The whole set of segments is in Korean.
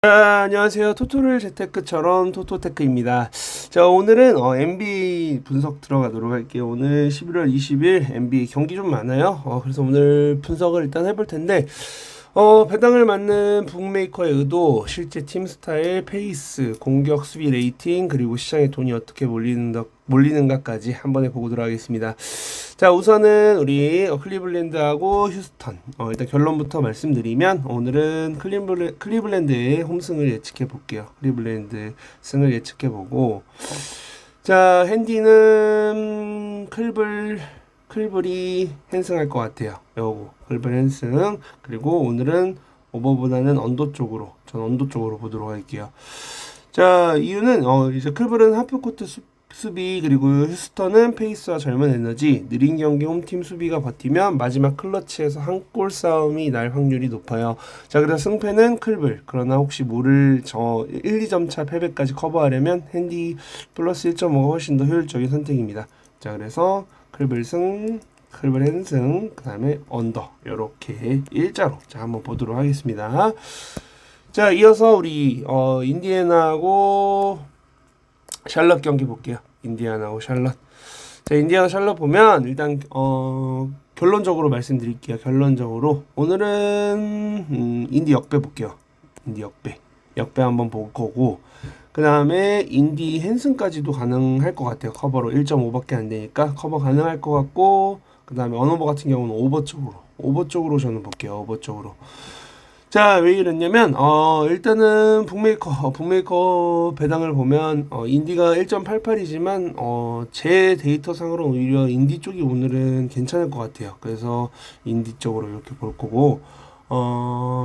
안녕하세요. 토토를 재테크처럼 토토테크입니다. 자, 오늘은 NBA 분석 들어가도록 할게요. 오늘 11월 20일 NBA 경기 좀 많아요. 그래서 오늘 분석을 일단 해볼 텐데, 배당을 맞는 북메이커의 의도, 실제 팀 스타일, 페이스, 공격 수비 레이팅, 그리고 시장에 돈이 어떻게 몰리는가까지 한 번에 보고 들어가겠습니다. 자, 우선은 우리 클리블랜드하고 휴스턴. 일단 결론부터 말씀드리면 오늘은 클리블랜드의 홈승을 예측해 볼게요. 클리블랜드 승을 예측해 보고, 자, 핸디는 클블이 핸승할 것 같아요. 요거 클블 핸승. 그리고 오늘은 오버보다는 언더 쪽으로, 전 언더 쪽으로 보도록 할게요. 자, 이유는 이제 클블은 하프코트 수비, 그리고 휴스턴은 페이스와 젊은 에너지, 느린 경기 홈팀 수비가 버티면 마지막 클러치에서 한 골 싸움이 날 확률이 높아요. 자, 그래서 승패는 클블. 그러나 혹시 모를 1, 2점 차 패배까지 커버하려면 핸디 플러스 1.5가 훨씬 더 효율적인 선택입니다. 자, 그래서 클블 승, 클블 핸승, 그 다음에 언더, 요렇게 일자로 자 한번 보도록 하겠습니다. 자, 이어서 우리 인디애나하고 샬럿 경기 볼게요. 인디애나하고 샬럿. 자, 인디애나 샬럿 보면 일단 결론적으로 말씀드릴게요. 결론적으로 오늘은 인디 역배 볼게요. 인디 역배 한번 볼 거고, 그 다음에 인디 핸슨까지도 가능할 것 같아요. 커버로 1.5밖에 안 되니까 커버 가능할 것 같고, 그 다음에 언어버 같은 경우는 오버 쪽으로 저는 볼게요. 오버 쪽으로. 자, 왜 이랬냐면 일단은 북메이커 배당을 보면 인디가 1.88이지만 제 데이터 상으로는 오히려 인디 쪽이 오늘은 괜찮을 것 같아요. 그래서 인디 쪽으로 이렇게 볼 거고,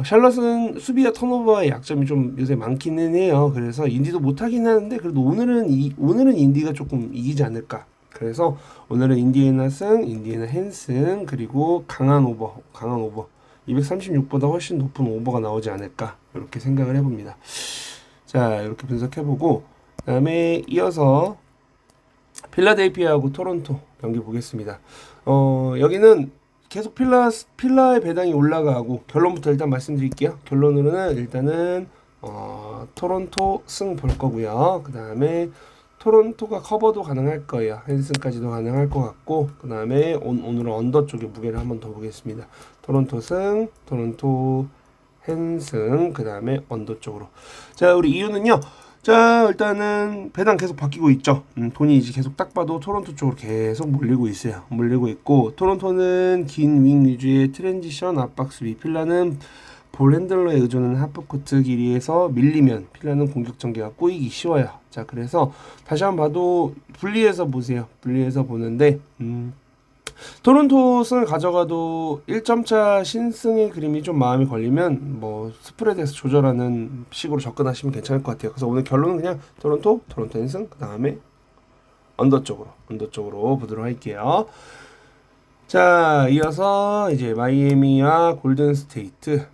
샬럿은 수비와 턴오버의 약점이 좀 요새 많기는 해요. 그래서 인디도 못하긴 하는데, 그래도 오늘은 인디가 조금 이기지 않을까. 그래서 오늘은 인디애나 승, 인디애나 핸승, 그리고 강한 오버 236보다 훨씬 높은 오버가 나오지 않을까, 이렇게 생각을 해봅니다. 자, 이렇게 분석해보고, 그 다음에 이어서 필라델피아하고 토론토 경기 보겠습니다. 여기는 계속 필라의 배당이 올라가고, 결론부터 일단 말씀드릴게요. 결론으로는 일단은 토론토 승 볼 거고요. 그 다음에 토론토가 커버도 가능할 거예요. 핸슨까지도 가능할 것 같고, 그 다음에 오늘은 언더 쪽에 무게를 한번 더 보겠습니다. 토론토 승, 토론토 핸승, 그 다음에 언더 쪽으로. 자, 우리 이유는요. 자, 일단은 배당 계속 바뀌고 있죠. 돈이 이제 계속 딱 봐도 토론토 쪽으로 계속 몰리고 있어요. 몰리고 있고, 토론토는 긴 윙 위주의 트랜지션 압박 수비, 필라는 볼 핸들러에 의존하는 하프코트 길이에서 밀리면 필라는 공격 전개가 꼬이기 쉬워요. 자, 그래서 다시 한번 봐도 분리해서 보세요. 분리해서 보는데 토론토 승을 가져가도 1점차 신승의 그림이 좀 마음에 걸리면 뭐 스프레드에서 조절하는 식으로 접근하시면 괜찮을 것 같아요. 그래서 오늘 결론은 그냥 토론토 핸승, 그 다음에 언더 쪽으로 보도록 할게요. 자, 이어서 이제 마이애미와 골든스테이트.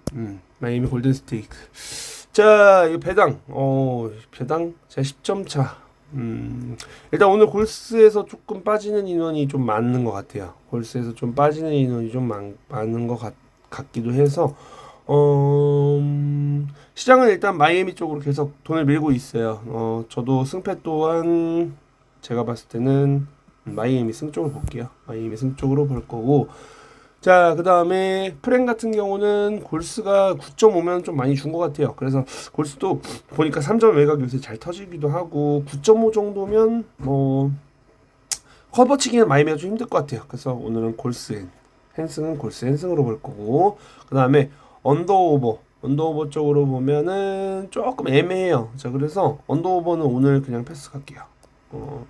마이애미 골든스테이트. 자, 이 배당 제가 10점 차. 일단 오늘 골스에서 조금 빠지는 인원이 좀 많은 것 같아요. 골스에서 좀 빠지는 인원이 좀 많은 것 같기도 해서, 시장은 일단 마이애미 쪽으로 계속 돈을 밀고 있어요. 저도 승패 또한 제가 봤을 때는 마이애미 승 쪽으로 볼게요. 마이애미 승 쪽으로 볼 거고, 자, 그 다음에 프랭 같은 경우는 골스가 9.5면 좀 많이 준 것 같아요. 그래서 골스도 보니까 3점 외곽 요새 잘 터지기도 하고, 9.5 정도면 뭐 커버치기는 마이애미가 좀 힘들 것 같아요. 그래서 오늘은 골스 핸승은 골스 핸승으로 볼 거고, 그 다음에 언더오버 쪽으로 보면은 조금 애매해요. 자, 그래서 언더오버는 오늘 그냥 패스 갈게요.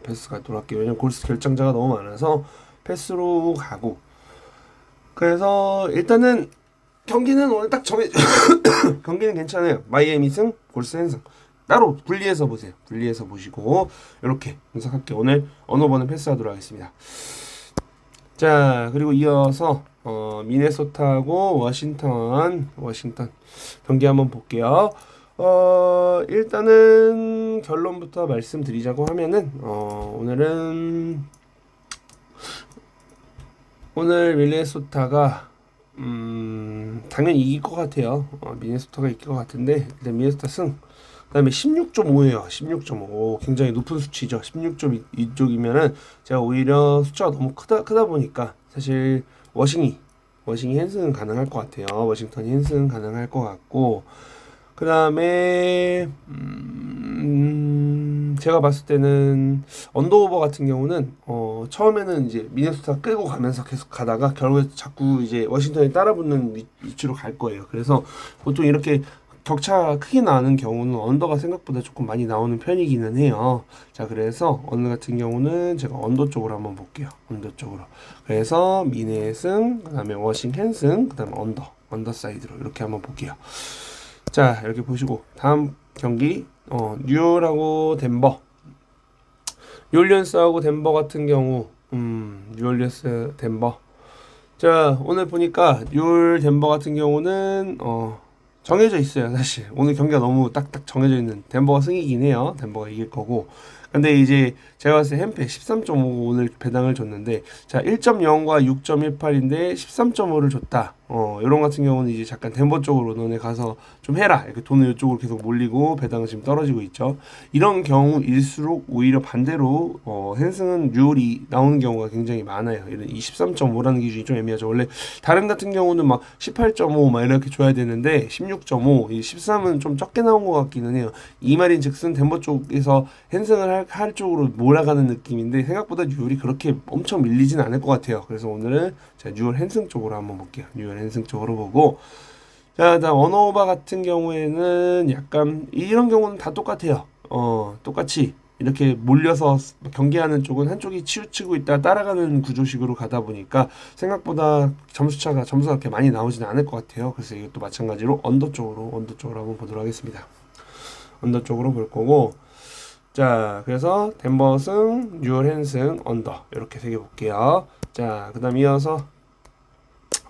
패스 가도록 할게요. 왜냐면 골스 결정자가 너무 많아서 패스로 가고, 그래서 일단은 경기는 오늘 딱 경기는 괜찮아요. 마이애미 승, 골스 핸승. 따로 분리해서 보세요. 분리해서 보시고 이렇게 분석할게요. 오늘 어느 번은 패스하도록 하겠습니다. 자, 그리고 이어서 미네소타하고 워싱턴 경기 한번 볼게요. 일단은 결론부터 말씀드리자고 하면은 오늘 미네소타가 당연히 이길 것 같아요. 미네소타가 이길 것 같은데 일단 미네소타 승. 그다음에 16.5예요. 16.5 굉장히 높은 수치죠. 16점 이쪽이면은 제가 오히려 숫자가 너무 크다 보니까 사실 워싱이 핸스는 가능할 것 같아요. 워싱턴이 핸스는 가능할 것 같고 그 다음에 제가 봤을 때는 언더오버 같은 경우는 처음에는 이제 미네소타 끌고 가면서 계속 가다가 결국에 자꾸 이제 워싱턴이 따라붙는 위치로 갈 거예요. 그래서 보통 이렇게 격차가 크게 나는 경우는 언더가 생각보다 조금 많이 나오는 편이기는 해요. 자, 그래서 언더 같은 경우는 제가 언더 쪽으로 한번 볼게요. 언더 쪽으로. 그래서 미네 승, 그 다음에 워싱턴 승, 그 다음에 언더 사이드로 이렇게 한번 볼게요. 자, 이렇게 보시고 다음 경기 뉴올하고 덴버. 뉴올리언스하고 덴버 같은 경우 뉴올리언스 덴버. 자, 오늘 보니까 뉴올 덴버 같은 경우는 정해져 있어요. 사실 오늘 경기가 너무 딱딱 정해져 있는 덴버가 승이긴 해요. 덴버가 이길 거고. 근데 이제 제가 봤을 때 햄페 13.5 오늘 배당을 줬는데 자 1.0과 6.18인데 13.5를 줬다. 이런 같은 경우는 이제 잠깐 덴버 쪽으로 너네 가서 좀 해라. 이렇게 돈을 이쪽으로 계속 몰리고 배당은 지금 떨어지고 있죠. 이런 경우일수록 오히려 반대로 핸승은 뉴올이 나오는 경우가 굉장히 많아요. 이런 23.5라는 기준이 좀 애매하죠. 원래 다른 같은 경우는 막 18.5 막 이렇게 줘야 되는데 16.5, 이 13은 좀 적게 나온 것 같기는 해요. 이 말인즉슨 덴버 쪽에서 핸승을 할 쪽으로 몰아가는 느낌인데 생각보다 뉴올이 그렇게 엄청 밀리진 않을 것 같아요. 그래서 오늘은 제가 뉴올 핸승 쪽으로 한번 볼게요. 뉴올 핸승 쪽으로 보고 자, 다음 언어오바 같은 경우에는 약간 이런 경우는 다 똑같아요. 똑같이 이렇게 몰려서 경기하는 쪽은 한쪽이 치우치고 있다 따라가는 구조식으로 가다 보니까 생각보다 점수가 그렇게 많이 나오지는 않을 것 같아요. 그래서 이것도 마찬가지로 언더 쪽으로 한번 보도록 하겠습니다. 언더 쪽으로 볼 거고 자, 그래서 덴버 승, 뉴올 핸승, 언더 이렇게 세 개 볼게요. 자, 그 다음 이어서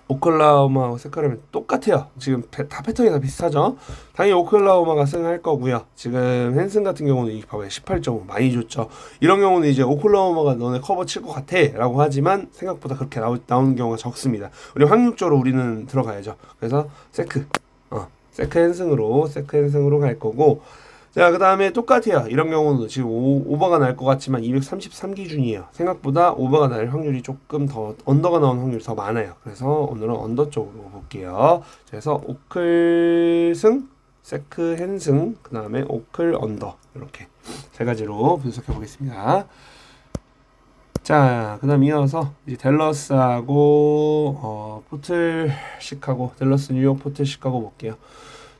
오클라호마하고 세카라면 똑같아요. 지금 다 패턴이 다 비슷하죠. 당연히 오클라호마가 승할 거고요. 지금 핸슨 같은 경우는 이 봐봐요. 18.5 많이 줬죠. 이런 경우는 이제 오클라호마가 너네 커버 칠 것 같아 라고 하지만 생각보다 그렇게 나오는 경우가 적습니다. 우리 확률적으로 우리는 들어가야죠. 그래서 세크 핸승으로 갈 거고 자, 그 다음에 똑같아요. 이런 경우는 지금 오버가 날 것 같지만 233 기준이에요. 생각보다 오버가 날 확률이 조금 더 언더가 나오는 확률이 더 많아요. 그래서 오늘은 언더 쪽으로 볼게요. 그래서 오클 승, 세크 핸승, 그 다음에 오클 언더 이렇게 세 가지로 분석해 보겠습니다. 자, 그 다음 이어서 이제 댈러스하고 포틀 시카고, 댈러스 뉴욕 포틀 시카고 볼게요.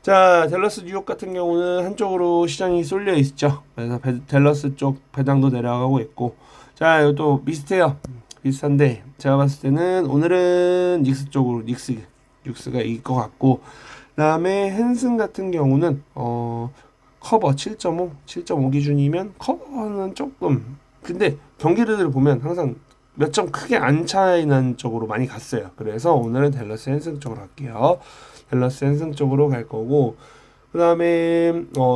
자, 댈러스 뉴욕 같은 경우는 한쪽으로 시장이 쏠려 있죠. 그래서 댈러스 쪽 배당도 내려가고 있고 자, 이것도 비슷해요. 비슷한데 제가 봤을 때는 오늘은 닉스 쪽으로 닉스가 이길 것 같고 그 다음에 핸슨 같은 경우는 커버 7.5 기준이면 커버는 조금 근데 경기를 보면 항상 몇 점 크게 안 차이난 쪽으로 많이 갔어요. 그래서 오늘은 댈러스 핸슨 쪽으로 갈게요. 댈러스 핸슨 쪽으로 갈 거고 그 다음에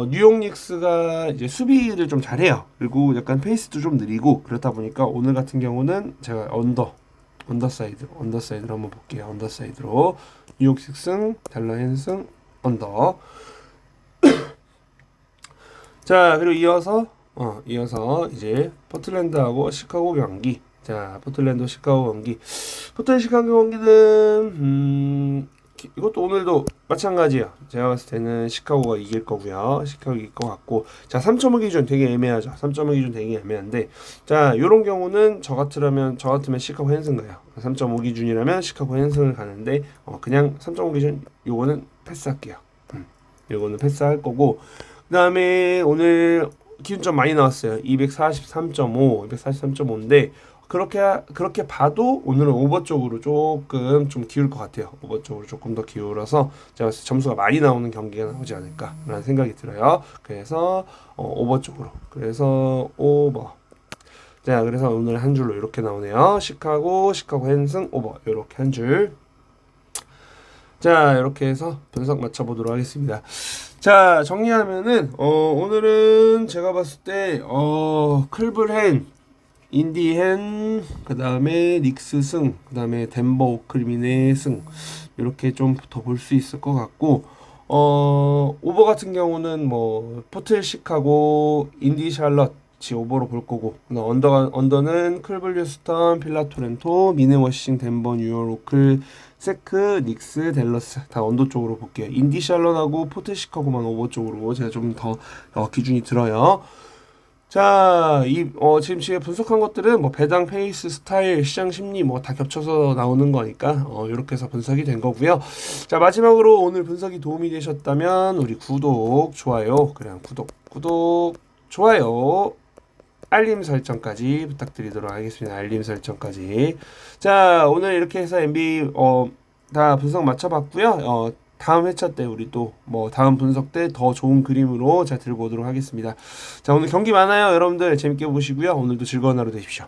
뉴욕 닉스가 이제 수비를 좀 잘해요. 그리고 약간 페이스도 좀 느리고 그렇다 보니까 오늘 같은 경우는 제가 언더사이드로 한번 볼게요. 언더사이드로 뉴욕 닉스 댈러 핸슨 언더 자, 그리고 이어서 이제 포틀랜드하고 시카고 경기. 자, 포틀랜드 시카고 경기는 이것도 오늘도 마찬가지야. 제가 봤을 때는 시카고가 이길 거고요. 시카고 이길 것 같고 자, 3.5 기준 되게 애매하죠. 3.5 기준 되게 애매한데 자, 요런 경우는 저 같으면 시카고 핸승 가요. 3.5 기준이라면 시카고 핸승을 가는데 그냥 3.5 기준 요거는 패스할게요. 요거는 패스할 거고 그 다음에 오늘 기준점 많이 나왔어요. 243.5인데 그렇게 봐도 오늘은 오버 쪽으로 조금 좀 기울 것 같아요. 오버 쪽으로 조금 더 기울어서 제가 점수가 많이 나오는 경기가 나오지 않을까라는 생각이 들어요. 그래서 오버 쪽으로. 그래서 오버. 자, 그래서 오늘 한 줄로 이렇게 나오네요. 시카고 핸승 오버 이렇게 한 줄. 자, 이렇게 해서 분석 맞춰보도록 하겠습니다. 자, 정리하면은 오늘은 제가 봤을 때 클블헨 인디헨, 그 다음에 닉스 승, 그 다음에 덴버 오클민의 승, 이렇게 좀 더 볼 수 있을 것 같고, 오버 같은 경우는 뭐 포틀 시카고, 인디 샬럿이 오버로 볼 거고, 언더는 클블 휴스턴, 필라 토렌토, 미네 워싱, 덴버, 뉴욕, 오클, 세크, 닉스, 댈러스 다 언더 쪽으로 볼게요. 인디 샬럿하고 포틀 시카고만 오버 쪽으로 제가 좀 더 기준이 들어요. 자, 지금 분석한 것들은 뭐 배당, 페이스, 스타일, 시장 심리 뭐 다 겹쳐서 나오는 거니까 이렇게 해서 분석이 된 거고요. 자, 마지막으로 오늘 분석이 도움이 되셨다면 우리 구독, 좋아요, 그냥 구독, 좋아요, 알림 설정까지 부탁드리도록 하겠습니다. 알림 설정까지. 자, 오늘 이렇게 해서 NBA 다 분석 맞춰봤고요. 다음 회차 때 우리 또 뭐 다음 분석 때 더 좋은 그림으로 잘 들고 오도록 하겠습니다. 자, 오늘 경기 많아요. 여러분들 재밌게 보시고요. 오늘도 즐거운 하루 되십시오.